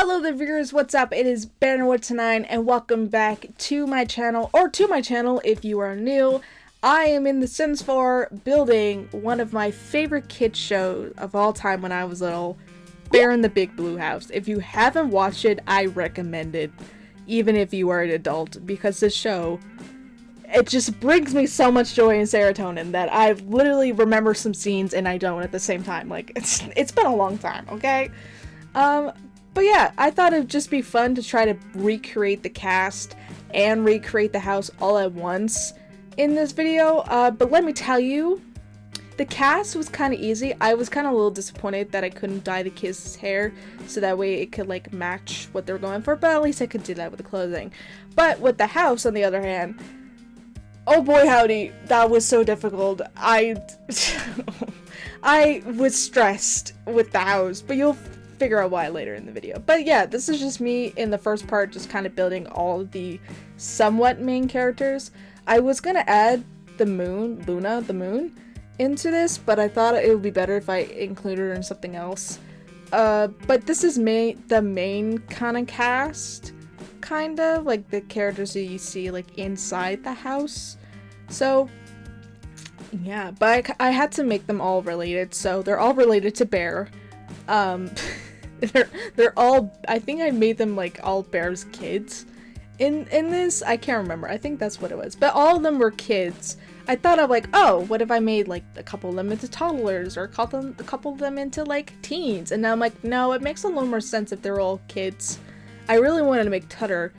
Hello there viewers, what's up? It is Bannerwood9 and welcome back to my channel, or to my channel if you are new. I am in The Sims 4 building one of my favorite kids shows of all time when I was little, Bear in the Big Blue House. If you haven't watched it, I recommend it, even if you are an adult, because this show, it just brings me so much joy and serotonin that I literally remember some scenes and I don't at the same time. Like, it's been a long time, okay? But yeah, I thought it'd just be fun to try to recreate the cast and recreate the house all at once in this video. But let me tell you, the cast was kind of easy. I was kind of a little disappointed that I couldn't dye the kids' hair so that way it could like match what they were going for, but at least I could do that with the clothing. But with the house, on the other hand, oh boy howdy, that was so difficult. I was stressed with the house, but you'll figure out why later in the video. But yeah, this is just me in the first part, just kind of building all of the somewhat main characters. I was gonna add the moon, Luna, the moon, into this, but I thought it would be better if I included her in something else. But this is the main kind of cast, kind of like the characters that you see like inside the house. So yeah, but I had to make them all related, so they're all related to Bear. They're all, I think I made them like all Bear's kids in this. I can't remember. I think that's what it was. But all of them were kids. I thought of like, oh, what if I made like a couple of them into toddlers or a couple of them into like teens? And now I'm like, no, it makes a little more sense if they're all kids. I really wanted to make Tutter,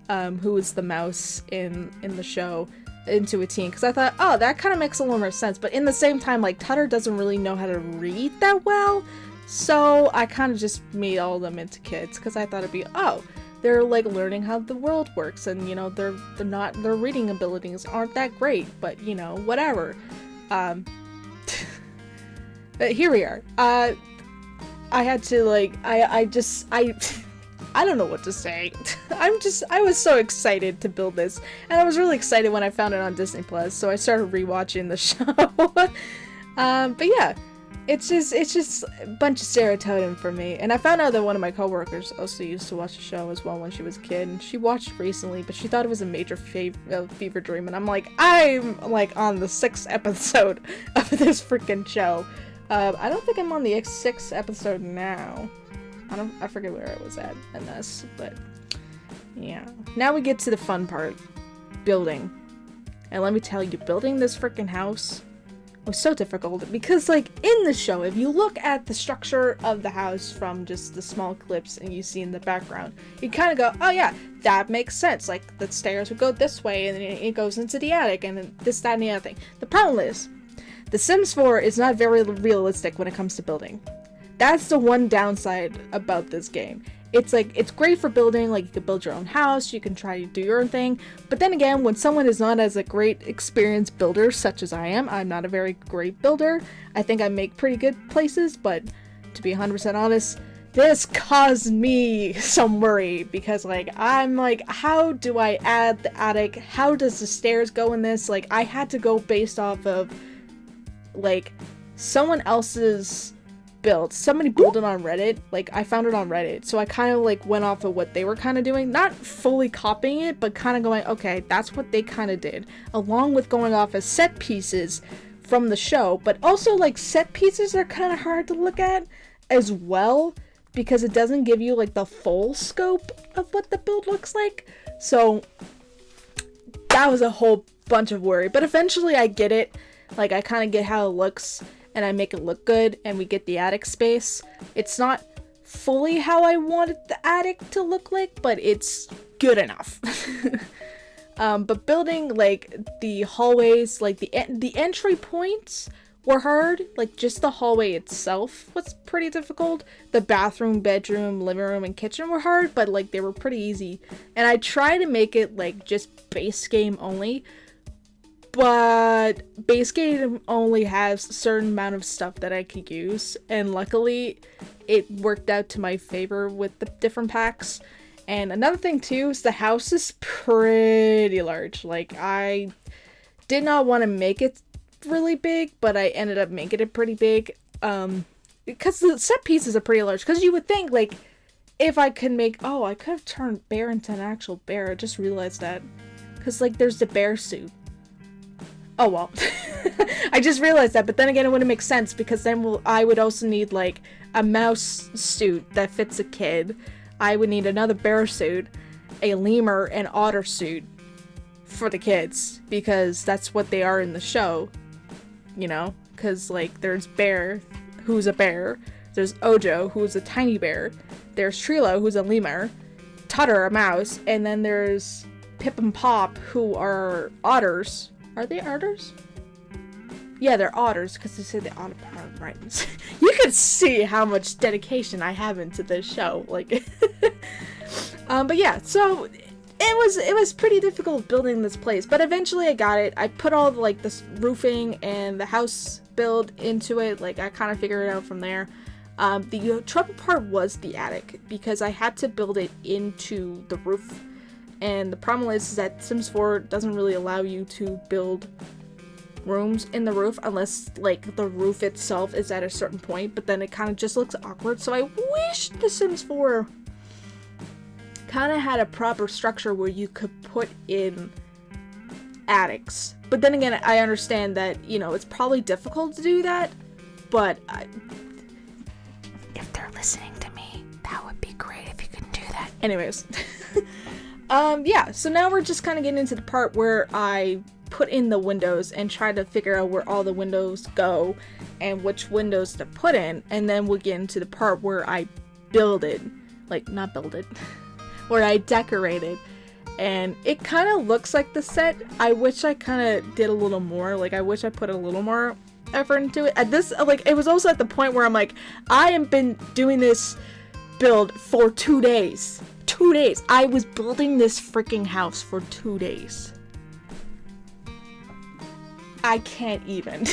who was the mouse in the show, into a teen, because I thought, oh, that kind of makes a little more sense. But in the same time, like, Tutter doesn't really know how to read that well, so I kind of just made all of them into kids, because I thought it'd be, oh, they're like learning how the world works, and you know, their reading abilities aren't that great, but you know, whatever. But here we are. I had to like, I don't know what to say. I was so excited to build this, and I was really excited when I found it on Disney Plus, so I started rewatching the show. But yeah, it's just a bunch of serotonin for me. And I found out that one of my coworkers also used to watch the show as well when she was a kid, and she watched recently, but she thought it was a major fever dream, and I'm like on the 6th episode of this freaking show. I don't think I'm on the 6th episode now. I forget where I was at in this, but yeah. Now we get to the fun part, building. And let me tell you, building this freaking house was so difficult because like in the show, if you look at the structure of the house from just the small clips and you see in the background, you kind of go, oh yeah, that makes sense. Like the stairs would go this way and then it goes into the attic and then this, that, and the other thing. The problem is, The Sims 4 is not very realistic when it comes to building. That's the one downside about this game. It's like, it's great for building, like you can build your own house, you can try to do your own thing, but then again, when someone is not as a great experienced builder, such as I am, I'm not a very great builder. I think I make pretty good places, but to be 100% honest, this caused me some worry, because like, I'm like, how do I add the attic? How does the stairs go in this? Like, I had to go based off of, like, someone else's built. Somebody built it on Reddit. Like, I found it on Reddit, so I kind of like went off of what they were kind of doing, not fully copying it, but kind of going, okay, that's what they kind of did, along with going off as set pieces from the show. But also, like, set pieces are kind of hard to look at as well, because it doesn't give you like the full scope of what the build looks like. So that was a whole bunch of worry, but eventually I get it. Like, I kind of get how it looks, and I make it look good, and we get the attic space. It's not fully how I wanted the attic to look like, but it's good enough. But building, like, the hallways, like, the entry points were hard. Like, just the hallway itself was pretty difficult. The bathroom, bedroom, living room, and kitchen were hard, but, like, they were pretty easy. And I try to make it, like, just base game only, but base game only has a certain amount of stuff that I could use, and luckily it worked out to my favor with the different packs. And another thing too is the house is pretty large. Like, I did not want to make it really big, but I ended up making it pretty big, because the set pieces are pretty large, because you would think like if I could make, oh, I could have turned bear into an actual bear. I just realized that. Because, like, there's the bear suit. Oh, well. I just realized that, but then again, it wouldn't make sense, because then I would also need, like, a mouse suit that fits a kid. I would need another bear suit, a lemur and otter suit for the kids, because that's what they are in the show, you know? Because, like, there's Bear, who's a bear, there's Ojo, who's a tiny bear, there's Trilo, who's a lemur, Tutter, a mouse, and then there's Pip and Pop, who are otters. Are they otters? Yeah, they're otters, because they say the otter part, right? You can see how much dedication I have into this show, like, but yeah, so it was pretty difficult building this place, but eventually I got it. I put all the, like, this roofing and the house build into it, like, I kind of figured it out from there. The trouble part was the attic, because I had to build it into the roof, and the problem is that Sims 4 doesn't really allow you to build rooms in the roof unless, like, the roof itself is at a certain point, but then it kind of just looks awkward. So I wish The Sims 4 kind of had a proper structure where you could put in attics. But then again, I understand that, you know, it's probably difficult to do that, but if they're listening to me, that would be great if you could do that. Anyways, yeah, so now we're just kind of getting into the part where I put in the windows and try to figure out where all the windows go and which windows to put in, and then we'll get into the part where I builded, like, not builded, where I decorated, and it kind of looks like the set. I wish I kind of did a little more, like, I wish I put a little more effort into it. At this, like, it was also at the point where I'm like, I have been doing this build for 2 days. 2 days. I was building this freaking house for 2 days. I can't even.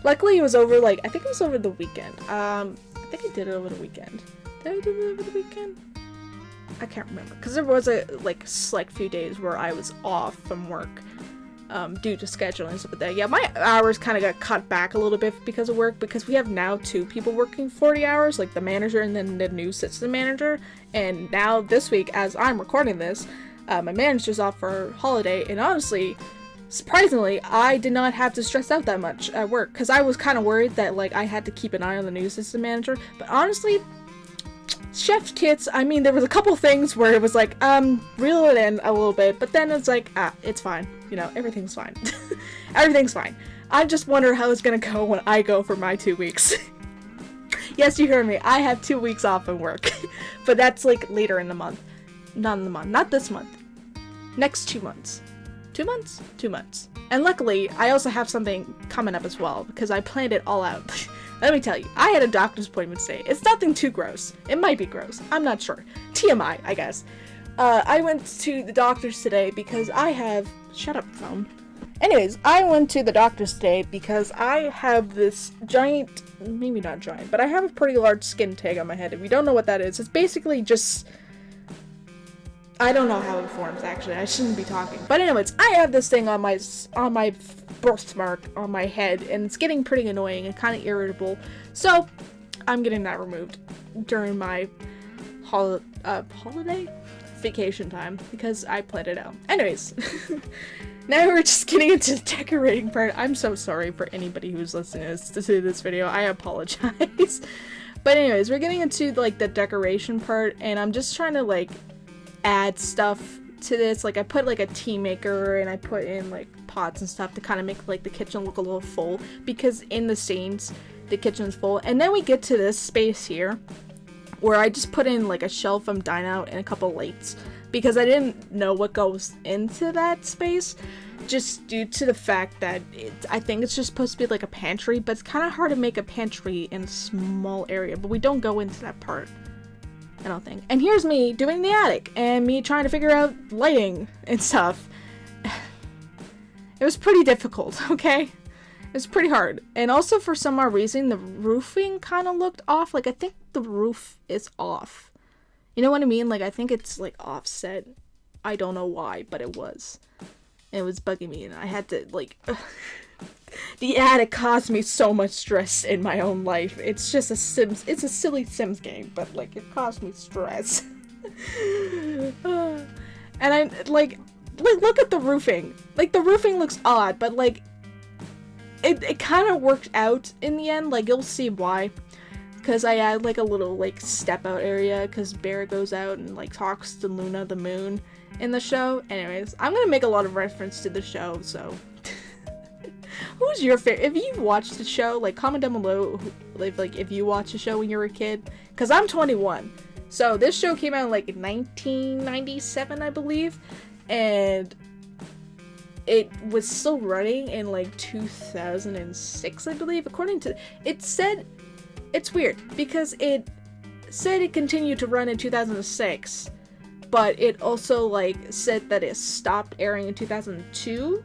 Luckily, it was over, like, I think it was over the weekend. I think I did it over the weekend. Did I do it over the weekend? I can't remember. Because there was a, like, select few days where I was off from work due to scheduling and stuff like that. Yeah, my hours kind of got cut back a little bit because of work, because we have now 2 people working 40 hours, like the manager and then the new system manager. And now this week, as I'm recording this, my manager's off for holiday, and honestly, surprisingly, I did not have to stress out that much at work, because I was kind of worried that, like, I had to keep an eye on the new system manager, but honestly, chef's kits, I mean, there was a couple things where it was like, reel it in a little bit, but then it's like, it's fine, you know, everything's fine. Everything's fine. I just wonder how it's gonna go when I go for my 2 weeks. Yes, you heard me, I have 2 weeks off from work, but that's, like, later in the month. Not in the month, not this month. Next 2 months. 2 months? 2 months. And luckily, I also have something coming up as well, because I planned it all out. Let me tell you, I had a doctor's appointment today. It's nothing too gross. It might be gross. I'm not sure. TMI, I guess. I went to the doctor's today because I have... Shut up, phone. Anyways, I went to the doctor's today because I have this giant... Maybe not giant, but I have a pretty large skin tag on my head. If you don't know what that is, it's basically just... I don't know how it forms, actually. I shouldn't be talking. But anyways, I have this thing on my birthmark on my head, and it's getting pretty annoying and kind of irritable. So, I'm getting that removed during my holiday? Vacation time, because I planned it out. Anyways, now we're just getting into the decorating part. I'm so sorry for anybody who's listening to this video. I apologize. But anyways, we're getting into, like, the decoration part, and I'm just trying to, like, add stuff to this. Like, I put, like, a tea maker, and I put in, like, pots and stuff to kind of make, like, the kitchen look a little full, because in the scenes the kitchen's full. And then we get to this space here where I just put in, like, a shelf from Dine Out and a couple lights, because I didn't know what goes into that space, just due to the fact that I think it's just supposed to be like a pantry, but it's kind of hard to make a pantry in a small area, but we don't go into that part, I don't think. And here's me doing the attic, and me trying to figure out lighting and stuff. It was pretty difficult, okay? It was pretty hard. And also, for some odd reason, the roofing kind of looked off. Like, I think the roof is off. You know what I mean? Like, I think it's, like, offset. I don't know why, but it was. It was bugging me, and I had to, like... The attic caused me so much stress in my own life. It's just it's a silly Sims game, but like it caused me stress. And I like look at the roofing. Like the roofing looks odd, but like it kind of worked out in the end. Like you'll see why. Because I add like a little like step out area because Bear goes out and like talks to Luna the moon in the show. Anyways, I'm gonna make a lot of reference to the show, so who's your favorite? If you've watched the show, like comment down below like if you watched the show when you were a kid, because I'm 21, so this show came out in like 1997 I believe, and it was still running in like 2006 I believe, according to it said. It's weird, because it said it continued to run in 2006, but it also, like, said that it stopped airing in 2002,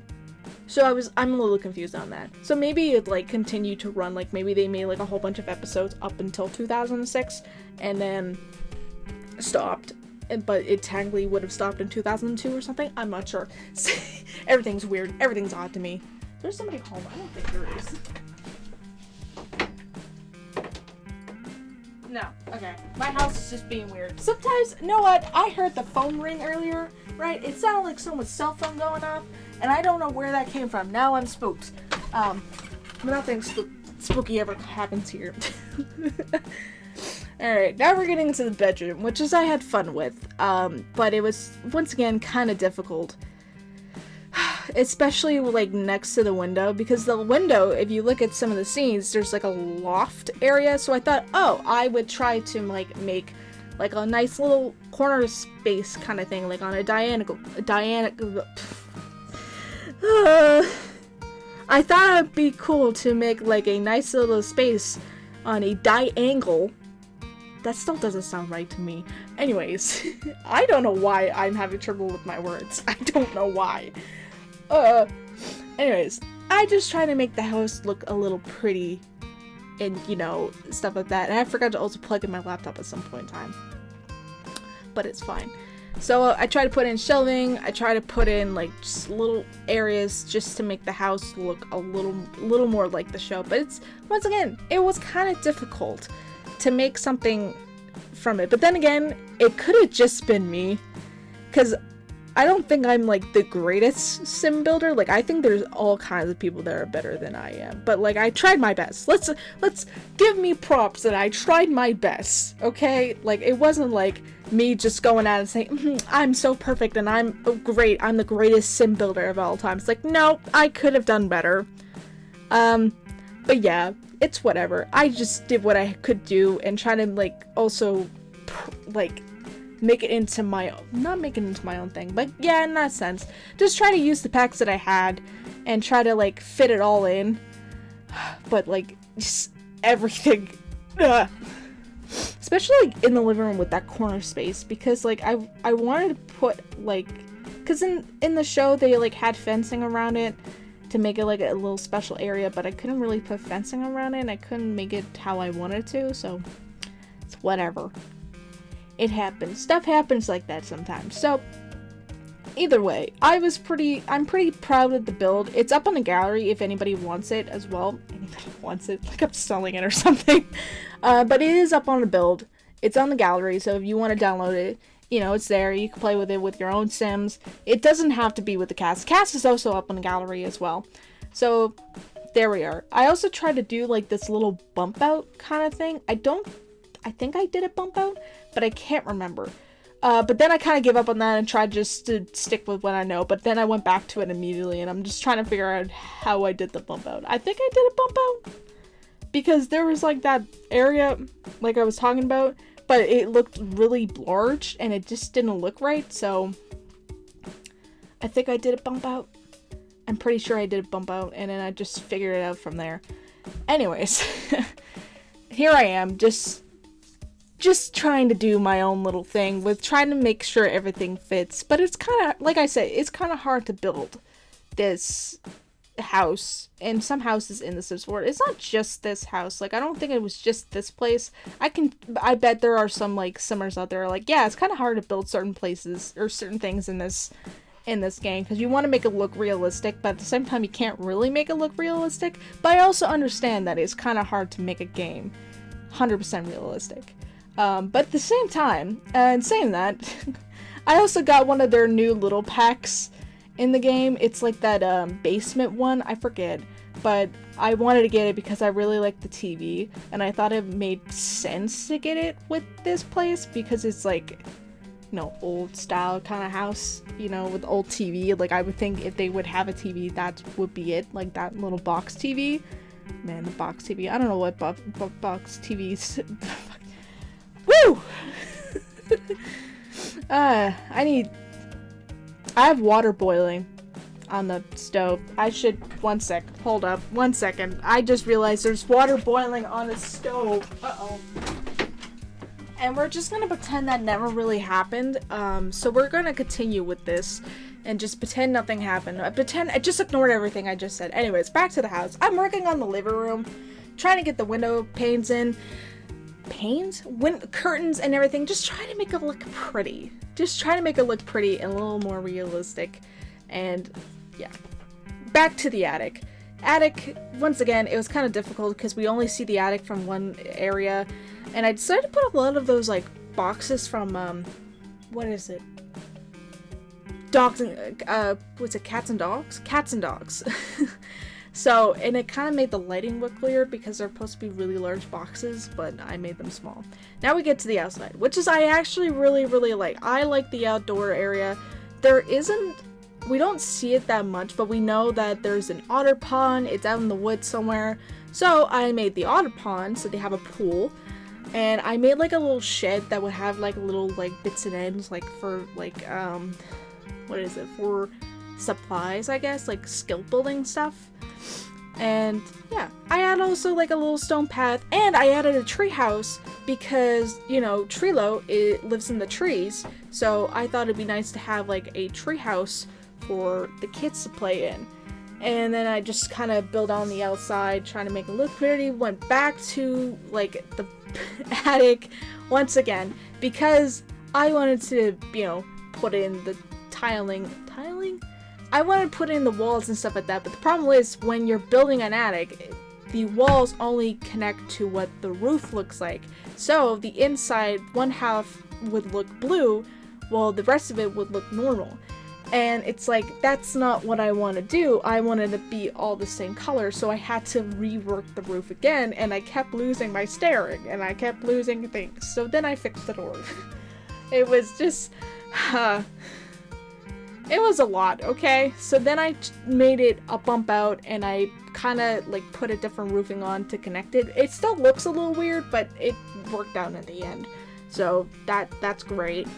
so I'm a little confused on that. So maybe it, like, continued to run, like, maybe they made, like, a whole bunch of episodes up until 2006, and then stopped, but it technically would have stopped in 2002 or something? I'm not sure. Everything's weird. Everything's odd to me. There's somebody home. I don't think there is. No. Okay. My house is just being weird. Sometimes, you know what? I heard the phone ring earlier, right? It sounded like someone's cell phone going off, and I don't know where that came from. Now I'm spooked. Nothing spooky ever happens here. Alright, now we're getting into the bedroom, which is I had fun with, but it was, once again, kind of difficult. Especially, like, next to the window, because the window, if you look at some of the scenes, there's, like, a loft area, so I thought, oh, I would try to, like, make, like, a nice little corner space kind of thing, like, on a diagonal, I thought it'd be cool to make, like, a nice little space on a diagonal. That still doesn't sound right to me. Anyways, I don't know why I'm having trouble with my words. I don't know why. Anyways, I just try to make the house look a little pretty and, you know, stuff like that. And I forgot to also plug in my laptop at some point in time. But it's fine. So I try to put in shelving, I try to put in, like, just little areas just to make the house look a little more like the show. But it's, once again, it was kind of difficult to make something from it. But then again, it could have just been me. Because I don't think I'm, like, the greatest sim builder. Like, I think there's all kinds of people that are better than I am. But, like, I tried my best. Let's give me props that I tried my best, okay? Like, it wasn't, like, me just going out and saying, I'm so perfect and I'm great. I'm the greatest sim builder of all time. It's like, no, I could have done better. But yeah, it's whatever. I just did what I could do and try to, like, also, like, make it into my own, not make it into my own thing, but yeah, in that sense, just try to use the packs that I had and try to, like, fit it all in, but, like, just everything, especially, like, in the living room with that corner space, because, like, I wanted to put, like, because in the show, they, like, had fencing around it to make it, like, a little special area, but I couldn't really put fencing around it, and I couldn't make it how I wanted to, so it's whatever. It happens. Stuff happens like that sometimes. So, either way, I'm pretty proud of the build. It's up on the gallery if anybody wants it as well. Anybody wants it? Like I'm selling it or something. But it is up on the build. It's on the gallery, so if you want to download it, you know, it's there. You can play with it with your own Sims. It doesn't have to be with the cast. The cast is also up on the gallery as well. So, there we are. I also tried to do, like, this little bump out kind of thing. I think I did a bump out, but I can't remember. But then I kind of gave up on that and tried just to stick with what I know. But then I went back to it immediately, and I'm just trying to figure out how I did the bump out. I think I did a bump out because there was, like, that area, like I was talking about, but it looked really large, and it just didn't look right, so I think I did a bump out. I'm pretty sure I did a bump out, and then I just figured it out from there. Anyways, here I am, just trying to do my own little thing with trying to make sure everything fits. But it's kind of, like I said, it's kind of hard to build this house and some houses in the Sims world. It's not just this house. Like, I don't think it was just this place. I bet there are some, like, Simmers out there like, yeah, it's kind of hard to build certain places or certain things in this in this game, because you want to make it look realistic, but at the same time you can't really make it look realistic. But I also understand that it's kind of hard to make a game 100% realistic. But at the same time, in saying that, I also got one of their new little packs in the game. It's like that basement one, I forget, but I wanted to get it because I really like the TV, and I thought it made sense to get it with this place because it's like, you know, old style kind of house, you know, with old TV. Like, I would think if they would have a TV, that would be it, like that little box TV. Man, the box TV. I don't know what box TVs. Woo! I have water boiling on the stove. One second. I just realized there's water boiling on the stove. Uh-oh. And we're just gonna pretend that never really happened. So we're gonna continue with this and just pretend nothing happened. I just ignored everything I just said. Anyways, back to the house. I'm working on the living room, trying to get the window panes in. Curtains and everything. Just trying to make it look pretty. And a little more realistic. And yeah. Back to the attic. Once again, it was kind of difficult because we only see the attic from one area. And I decided to put a lot of those, like, boxes from, what is it? Dogs and, what's it, cats and dogs? Cats and dogs. So, and it kind of made the lighting look weird because they're supposed to be really large boxes, but I made them small. Now we get to the outside, which is I actually really, really like. I like the outdoor area. We don't see it that much, but we know that there's an otter pond. It's out in the woods somewhere. So I made the otter pond so they have a pool. And I made like a little shed that would have like little like bits and ends like for like what is it, for supplies, I guess, like skill building stuff. And yeah, I had also like a little stone path, and I added a tree house because, you know, Trilo, it lives in the trees, so I thought it'd be nice to have like a tree house for the kids to play in. And then I just kind of built on the outside, trying to make it look pretty. Went back to like the attic once again because I wanted to, you know, put in the tiling. I wanted to put in the walls and stuff like that, but the problem is when you're building an attic, the walls only connect to what the roof looks like. So the inside, one half would look blue, while the rest of it would look normal. And it's like, that's not what I want to do. I wanted to be all the same color, so I had to rework the roof again, and I kept losing my staring, and I kept losing things. So then I fixed the door. It was just, it was a lot, okay? So then I made it a bump out, and I kind of like put a different roofing on to connect it. It still looks a little weird, but it worked out in the end. So that's great.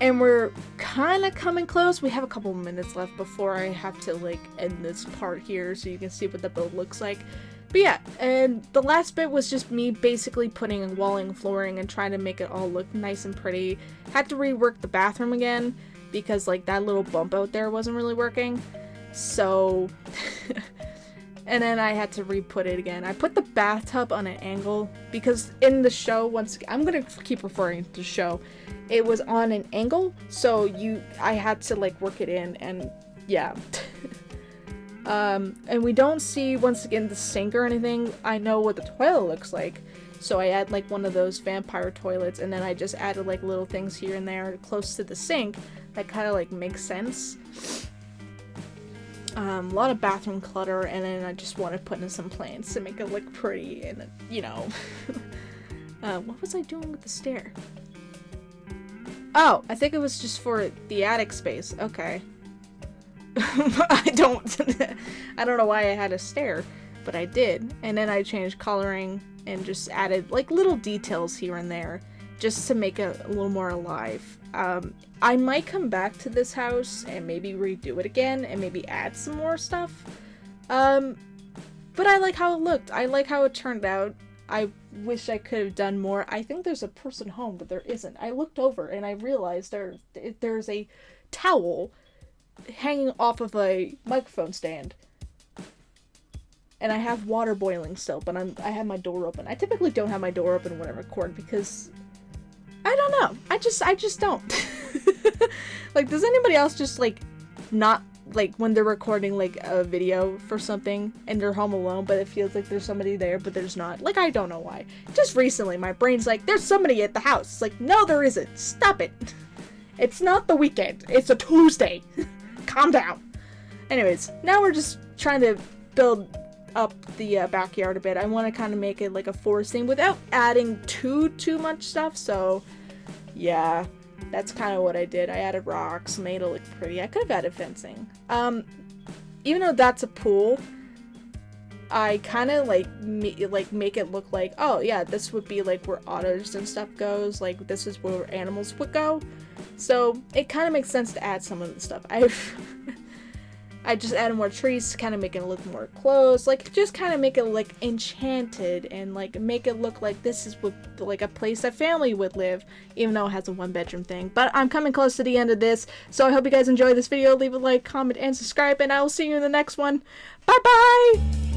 And we're kind of coming close. We have a couple minutes left before I have to like end this part here so you can see what the build looks like. But yeah, and the last bit was just me basically putting in walling and flooring and trying to make it all look nice and pretty. Had to rework the bathroom again because like that little bump out there wasn't really working. So and then I had to re-put it again. I put the bathtub on an angle because in the show, once I'm gonna keep referring to the show, it was on an angle, so I had to like work it in, and yeah. And we don't see, once again, the sink or anything. I know what the toilet looks like, so I add like one of those vampire toilets, and then I just added like little things here and there close to the sink that kind of like makes sense. A lot of bathroom clutter, and then I just wanted to put in some plants to make it look pretty, and you know. What was I doing with the stair? Oh, I think it was just for the attic space. Okay. I don't know why I had a stair, but I did. And then I changed coloring and just added like little details here and there just to make it a little more alive. I might come back to this house and maybe redo it again and maybe add some more stuff. But I like how it looked. I like how it turned out. I wish I could have done more. I think there's a person home, but there isn't. I looked over and I realized there's a towel hanging off of a microphone stand. And I have water boiling still, but I have my door open. I typically don't have my door open when I record because I don't know. I just don't. Like, does anybody else just like not like when they're recording like a video for something and they're home alone, but it feels like there's somebody there, but there's not. Like, I don't know why. Just recently, my brain's like, there's somebody at the house. It's like, no, there isn't. Stop it. It's not the weekend. It's a Tuesday. Calm down. Anyways, now we're just trying to build up the backyard a bit. I want to kind of make it like a forest thing without adding too much stuff. So, yeah. That's kind of what I did. I added rocks, made it look pretty. I could have added fencing. Even though that's a pool, I kind of like make it look like, oh yeah, this would be like where otters and stuff goes. Like this is where animals would go. So it kind of makes sense to add some of the stuff. I just added more trees to kind of make it look more close, like just kind of make it like enchanted and like make it look like this is what, like a place that family would live, even though it has a 1-bedroom thing. But I'm coming close to the end of this, so I hope you guys enjoyed this video. Leave a like, comment, and subscribe, and I will see you in the next one. Bye bye!